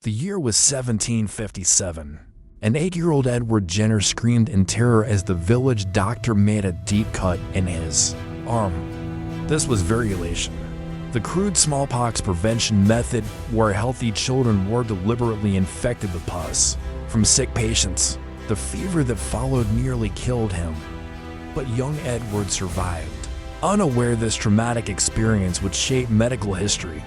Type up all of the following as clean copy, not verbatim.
The year was 1757. An 8-year-old Edward Jenner screamed in terror as the village doctor made a deep cut in his arm. This was variolation, the crude smallpox prevention method where healthy children were deliberately infected with pus from sick patients. The fever that followed nearly killed him, but young Edward survived, unaware this traumatic experience would shape medical history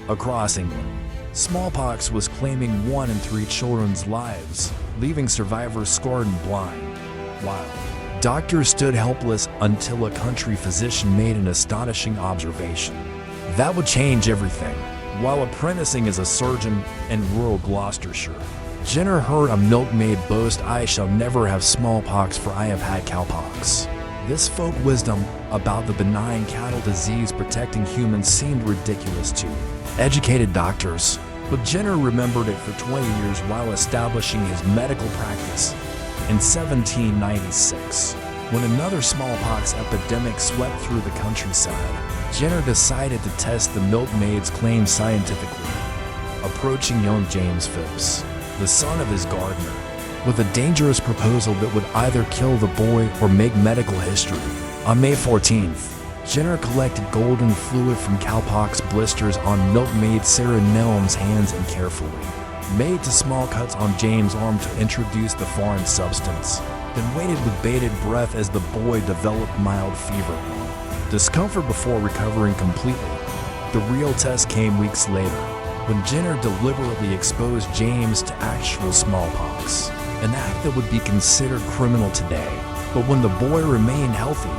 across England. Smallpox was claiming 1 in 3 children's lives, leaving survivors scarred and blind, while doctors stood helpless until a country physician made an astonishing observation that would change everything. While apprenticing as a surgeon in rural Gloucestershire, Jenner heard a milkmaid boast, "I shall never have smallpox, for I have had cowpox." This folk wisdom about the benign cattle disease protecting humans seemed ridiculous to educated doctors, but Jenner remembered it for 20 years while establishing his medical practice. In 1796, when another smallpox epidemic swept through the countryside, Jenner decided to test the milkmaid's claims scientifically, approaching young James Phipps, the son of his gardener, with a dangerous proposal that would either kill the boy or make medical history. On May 14th, Jenner collected golden fluid from cowpox blisters on milkmaid Sarah Nelm's hands and carefully made to small cuts on James' arm to introduce the foreign substance, then waited with bated breath as the boy developed mild fever. Discomfort before recovering completely. The real test came weeks later, when Jenner deliberately exposed James to actual smallpox, an act that would be considered criminal today. But when the boy remained healthy,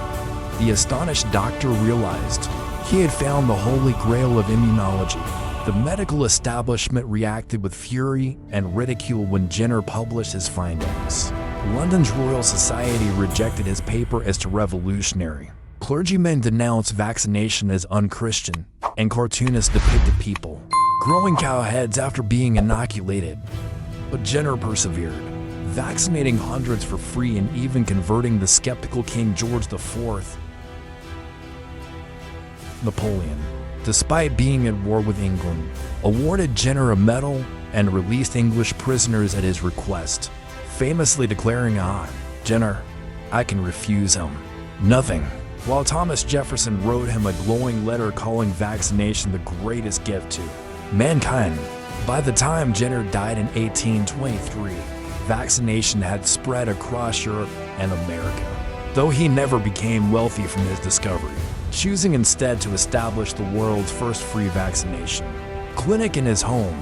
the astonished doctor realized he had found the holy grail of immunology. The medical establishment reacted with fury and ridicule when Jenner published his findings. London's Royal Society rejected his paper as too revolutionary. Clergymen denounced vaccination as unchristian, and cartoonists depicted people growing cow heads after being inoculated. But Jenner persevered, vaccinating hundreds for free and even converting the skeptical King George IV. Napoleon, despite being at war with England, awarded Jenner a medal and released English prisoners at his request, famously declaring, Jenner, I can refuse him nothing," while Thomas Jefferson wrote him a glowing letter calling vaccination the greatest gift to mankind. By the time Jenner died in 1823, vaccination had spread across Europe and America, though he never became wealthy from his discovery, choosing instead to establish the world's first free vaccination clinic in his home,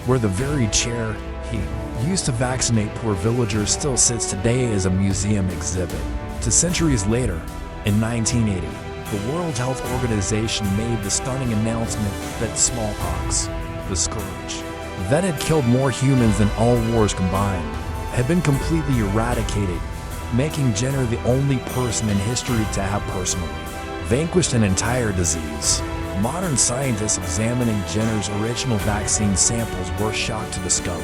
where the very chair he used to vaccinate poor villagers still sits today as a museum exhibit. 2 centuries later, in 1980, the World Health Organization made the stunning announcement that smallpox, the scourge that had killed more humans than all wars combined, had been completely eradicated, making Jenner the only person in history to have personally vanquished an entire disease. Modern scientists examining Jenner's original vaccine samples were shocked to discover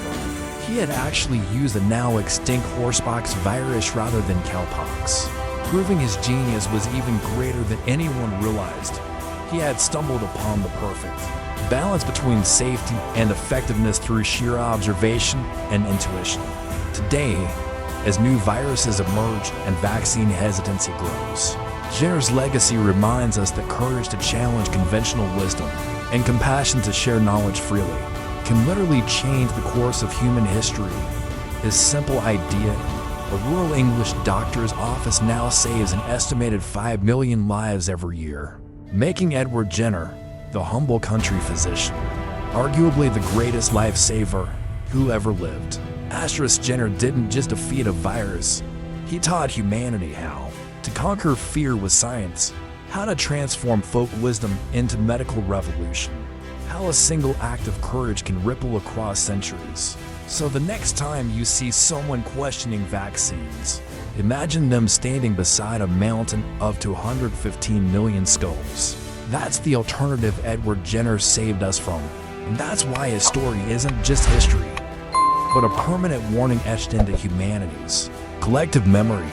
he had actually used the now extinct horsepox virus rather than cowpox, proving his genius was even greater than anyone realized. He had stumbled upon the perfect balance between safety and effectiveness through sheer observation and intuition. Today, as new viruses emerge and vaccine hesitancy grows, Jenner's legacy reminds us that courage to challenge conventional wisdom and compassion to share knowledge freely can literally change the course of human history. His simple idea, a rural English doctor's office now saves an estimated 5 million lives every year, making Edward Jenner the humble country physician, arguably the greatest lifesaver who ever lived. Jenner didn't just defeat a virus, he taught humanity how to conquer fear with science, how to transform folk wisdom into medical revolution, how a single act of courage can ripple across centuries. So the next time you see someone questioning vaccines, imagine them standing beside a mountain of 215 million skulls. That's the alternative Edward Jenner saved us from, and that's why his story isn't just history, but a permanent warning etched into humanity's collective memory.